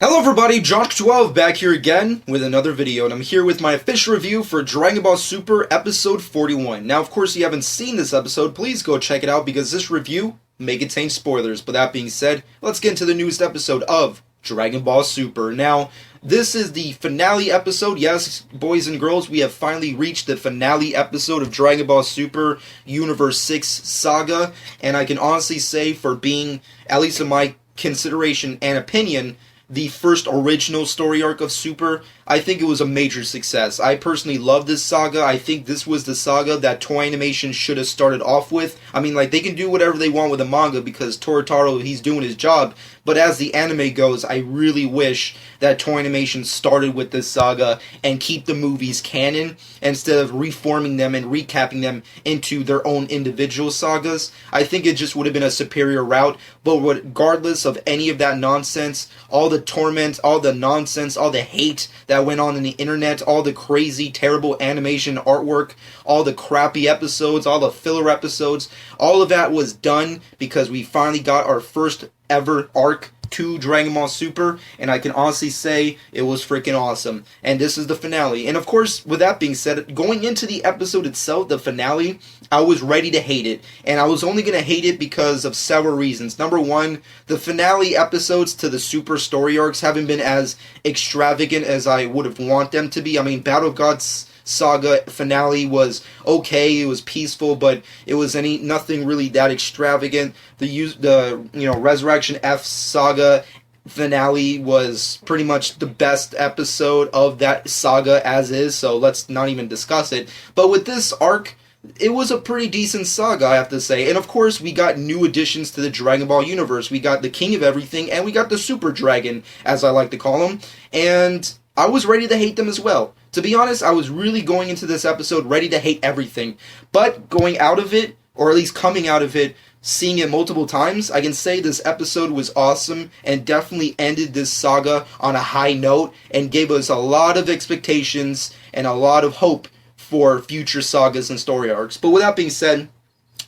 Hello everybody, Josh12 back here again with another video, and I'm here with my official review for Dragon Ball Super Episode 41. Now, of course, if you haven't seen this episode, please go check it out because this review may contain spoilers. But that being said, let's get into the newest episode of Dragon Ball Super. Now, this is the finale episode. Yes, boys and girls, we have finally reached the finale episode of Dragon Ball Super Universe 6 Saga, and I can honestly say, for being, at least in my consideration and opinion, the first original story arc of Super, I think it was a major success. I personally love this saga. I think this was the saga that Toei Animation should have started off with. I mean, like, they can do whatever they want with the manga because Torotaro, he's doing his job. But as the anime goes, I really wish that Toei Animation started with this saga and keep the movies canon instead of reforming them and recapping them into their own individual sagas. I think it just would have been a superior route. But regardless of any of that nonsense, all the torment, all the nonsense, all the hate that went on in the internet, all the crazy, terrible animation artwork, all the crappy episodes, all the filler episodes, all of that was done because we finally got our first ever arc to Dragon Ball Super, and I can honestly say it was freaking awesome. And this is the finale. And of course, with that being said, going into the episode itself, the finale, I was ready to hate it. And I was only going to hate it because of several reasons. Number one, the finale episodes to the Super story arcs haven't been as extravagant as I would have wanted them to be. I mean, Battle of Gods Saga finale was okay, it was peaceful, but it was nothing really that extravagant. The Resurrection F Saga finale was pretty much the best episode of that saga as is, so let's not even discuss it. But with this arc, it was a pretty decent saga, I have to say. And of course, we got new additions to the Dragon Ball universe. We got the King of Everything, and we got the Super Dragon, as I like to call him. And I was ready to hate them as well. To be honest, I was really going into this episode ready to hate everything. But going out of it, or at least coming out of it, seeing it multiple times, I can say this episode was awesome and definitely ended this saga on a high note and gave us a lot of expectations and a lot of hope for future sagas and story arcs. But with that being said,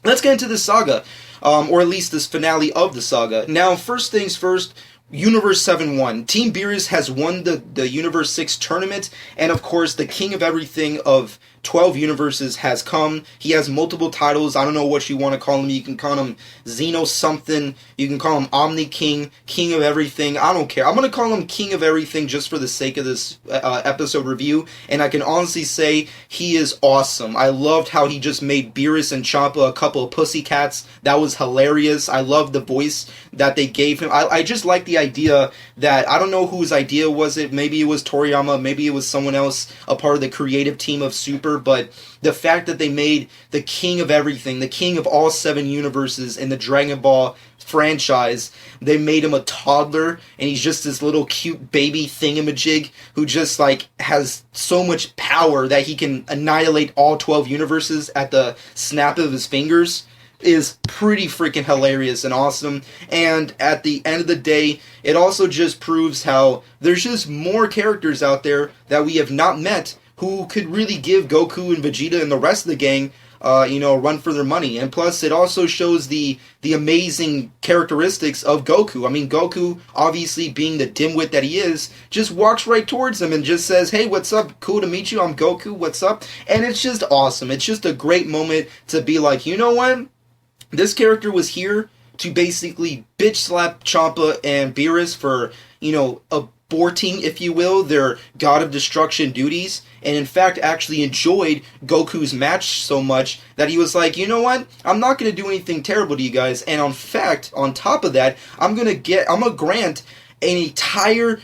let's get into this saga, or at least this finale of the saga. Now, first things first, Universe 7 won. Team Beerus has won the Universe 6 tournament, and of course, the King of Everything of 12 universes has come. He has multiple titles. I don't know what you want to call him. You can call him Xeno something. You can call him Omni King, King of Everything. I don't care. I'm going to call him King of Everything just for the sake of this episode review, and I can honestly say he is awesome. I loved how he just made Beerus and Champa a couple of pussycats. That was hilarious. I loved the voice that they gave him. I just like the idea that, I don't know whose idea was it. Maybe it was Toriyama. Maybe it was someone else, a part of the creative team of Super. But the fact that they made the King of Everything, the King of all 7 universes in the Dragon Ball franchise, they made him a toddler, and he's just this little cute baby thingamajig who just like has so much power that he can annihilate all 12 universes at the snap of his fingers, is pretty freaking hilarious and awesome. And at the end of the day, it also just proves how there's just more characters out there that we have not met who could really give Goku and Vegeta and the rest of the gang a run for their money. And plus, it also shows the amazing characteristics of Goku. I mean, Goku, obviously being the dimwit that he is, just walks right towards them and just says, "Hey, what's up? Cool to meet you. I'm Goku. What's up?" And it's just awesome. It's just a great moment to be like, you know what? This character was here to basically bitch slap Champa and Beerus for, aborting, if you will, their God of Destruction duties, and in fact actually enjoyed Goku's match so much that he was like, you know what, I'm not going to do anything terrible to you guys, and in fact, on top of that, I'm going to grant an entire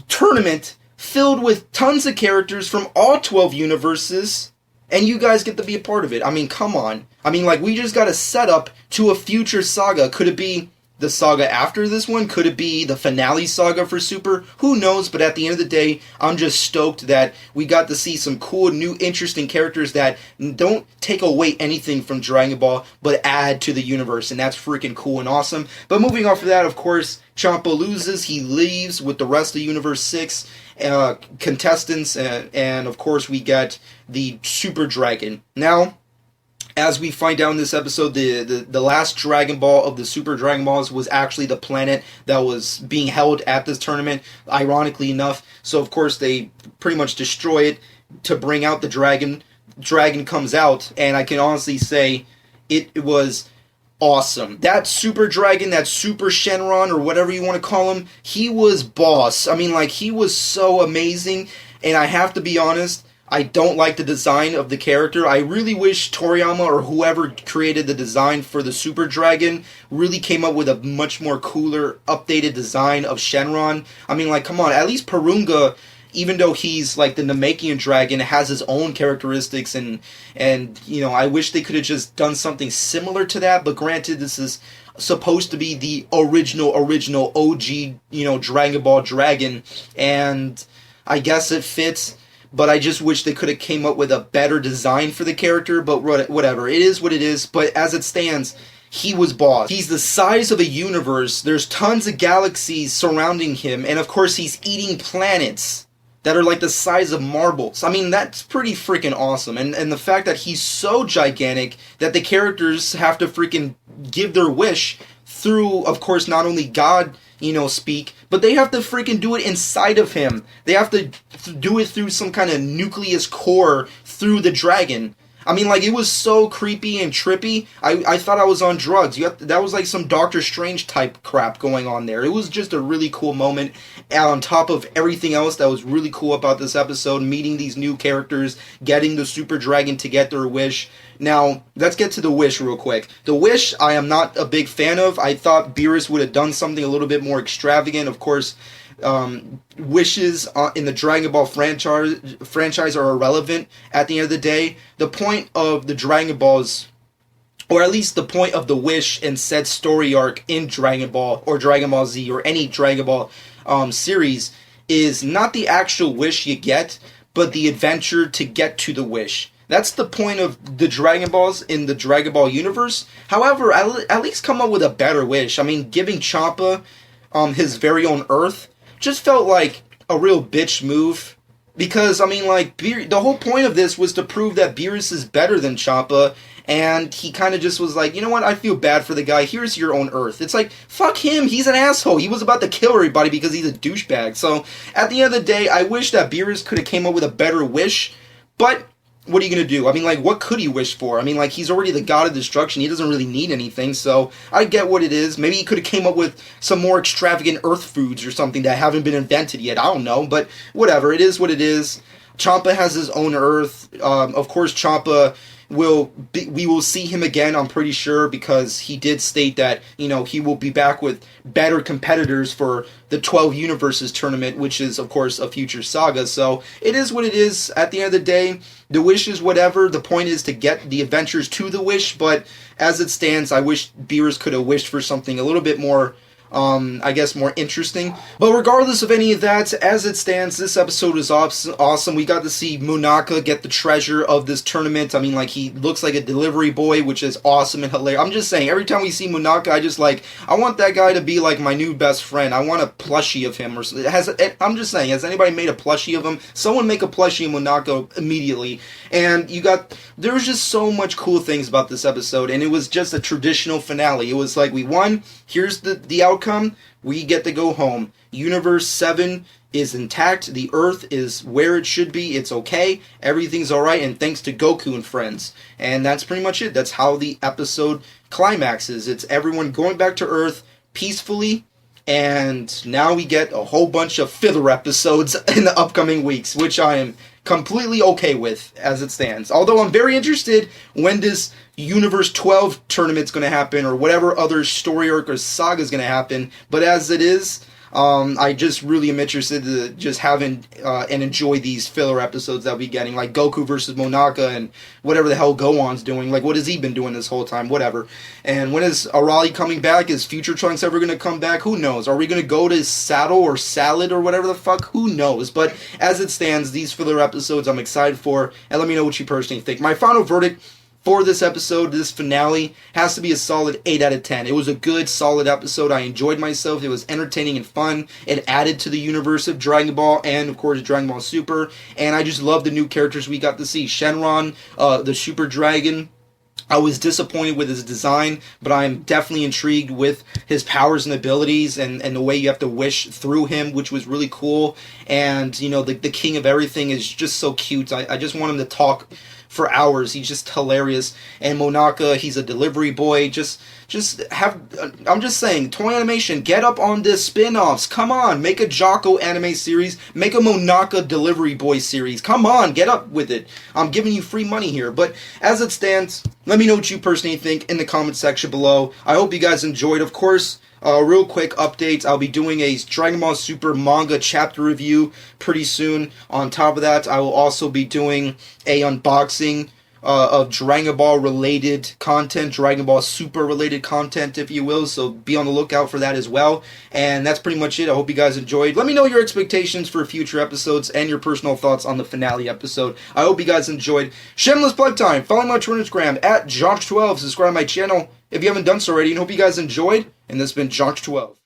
tournament filled with tons of characters from all 12 universes, and you guys get to be a part of it. I mean, come on. I mean, like, we just got a setup to a future saga. Could it be the saga after this one? Could it be the finale saga for Super? Who knows? But at the end of the day, I'm just stoked that we got to see some cool, new, interesting characters that don't take away anything from Dragon Ball, but add to the universe, and that's freaking cool and awesome. But moving off of that, of course, Champa loses. He leaves with the rest of Universe 6 contestants, and of course we get the Super Dragon. Now, As we find out in this episode, the last Dragon Ball of the Super Dragon Balls was actually the planet that was being held at this tournament, ironically enough. So, of course, they pretty much destroy it to bring out the dragon. Dragon comes out, and I can honestly say it was awesome. That Super Dragon, that Super Shenron, or whatever you want to call him, he was boss. I mean, like, he was so amazing, and I have to be honest, I don't like the design of the character. I really wish Toriyama or whoever created the design for the Super Dragon really came up with a much more cooler, updated design of Shenron. I mean, like, come on, at least Porunga, even though he's like the Namekian dragon, has his own characteristics, and you know, I wish they could have just done something similar to that. But granted, this is supposed to be the original OG, you know, Dragon Ball Dragon, and I guess it fits. But I just wish they could have came up with a better design for the character. But whatever, it is what it is. But as it stands, he was boss. He's the size of a universe. There's tons of galaxies surrounding him, and of course he's eating planets that are like the size of marbles. I mean, that's pretty freaking awesome. And the fact that he's so gigantic that the characters have to freaking give their wish through, of course, not only God, you know, speak, but they have to freaking do it inside of him. They have to do it through some kind of nucleus core through the dragon. I mean, like, it was so creepy and trippy. I thought I was on drugs. That was like some Doctor Strange type crap going on there. It was just a really cool moment. And on top of everything else that was really cool about this episode, meeting these new characters, getting the Super Dragon to get their wish. Now, let's get to the wish real quick. The wish, I am not a big fan of. I thought Beerus would have done something a little bit more extravagant. Of course, wishes in the Dragon Ball franchise are irrelevant at the end of the day. The point of the Dragon Balls, or at least the point of the wish and said story arc in Dragon Ball or Dragon Ball Z or any Dragon Ball series, is not the actual wish you get, but the adventure to get to the wish. That's the point of the Dragon Balls in the Dragon Ball universe. However, at least come up with a better wish. I mean, giving Champa his very own Earth just felt like a real bitch move. Because, I mean, like, the whole point of this was to prove that Beerus is better than Champa, and he kind of just was like, you know what, I feel bad for the guy, here's your own Earth. It's like, fuck him, he's an asshole, he was about to kill everybody because he's a douchebag. So, at the end of the day, I wish that Beerus could have came up with a better wish, but what are you going to do? I mean, like, what could he wish for? I mean, like, he's already the god of destruction. He doesn't really need anything, so I get what it is. Maybe he could have came up with some more extravagant Earth foods or something that haven't been invented yet. I don't know, but whatever. It is what it is. Champa has his own Earth. Of course, Champa we will see him again, I'm pretty sure, because he did state that, you know, he will be back with better competitors for the 12 Universes tournament, which is, of course, a future saga. So, it is what it is. At the end of the day, the wish is whatever. The point is to get the adventures to the wish, but as it stands, I wish Beerus could have wished for something a little bit more, I guess, more interesting. But regardless of any of that, as it stands, this episode is awesome. We got to see Monaka get the treasure of this tournament. I mean, like, he looks like a delivery boy, which is awesome and hilarious. I'm just saying, every time we see Monaka, I want that guy to be like my new best friend. I want a plushie of him. I'm just saying, has anybody made a plushie of him? Someone make a plushie of Monaka immediately. And there was just so much cool things about this episode, and it was just a traditional finale. It was like, we won, here's the outcome, we get to go home. Universe 7 is intact, the Earth is where it should be, it's okay, everything's alright, and thanks to Goku and friends. And that's pretty much it. That's how the episode climaxes. It's everyone going back to Earth peacefully, and now we get a whole bunch of filler episodes in the upcoming weeks, which I am completely okay with as it stands. Although I'm very interested when this Universe 12 tournament's going to happen, or whatever other story arc or saga is going to happen. But as it is, I just really am interested to just have and enjoy these filler episodes that we're getting, like Goku versus Monaka and whatever the hell Gohan's doing. Like, what has he been doing this whole time? Whatever. And when is Arale coming back? Is Future Trunks ever going to come back? Who knows? Are we going to go to Saddle or Salad or whatever the fuck? Who knows? But as it stands, these filler episodes I'm excited for, and let me know what you personally think. My final verdict for this episode, this finale, has to be a solid 8 out of 10. It was a good, solid episode. I enjoyed myself. It was entertaining and fun. It added to the universe of Dragon Ball and, of course, Dragon Ball Super. And I just love the new characters we got to see. Shenron, the Super Dragon, I was disappointed with his design, but I'm definitely intrigued with his powers and abilities and the way you have to wish through him, which was really cool. And, you know, the king of everything is just so cute. I just want him to talk for hours. He's just hilarious. And Monaka, he's a delivery boy. I'm just saying, Toei Animation, get up on the spin-offs. Come on, make a Jocko anime series. Make a Monaka delivery boy series. Come on, get up with it. I'm giving you free money here. But as it stands, let me know what you personally think in the comment section below. I hope you guys enjoyed. Of course, real quick updates. I'll be doing a Dragon Ball Super manga chapter review pretty soon. On top of that, I will also be doing a unboxing of Dragon Ball related content, Dragon Ball Super related content, if you will. So be on the lookout for that as well. And that's pretty much it. I hope you guys enjoyed. Let me know your expectations for future episodes and your personal thoughts on the finale episode. I hope you guys enjoyed. Shameless plug time. Follow me on Twitter and Instagram at Josh12. Subscribe to my channel if you haven't done so already. And hope you guys enjoyed. And this has been Josh12.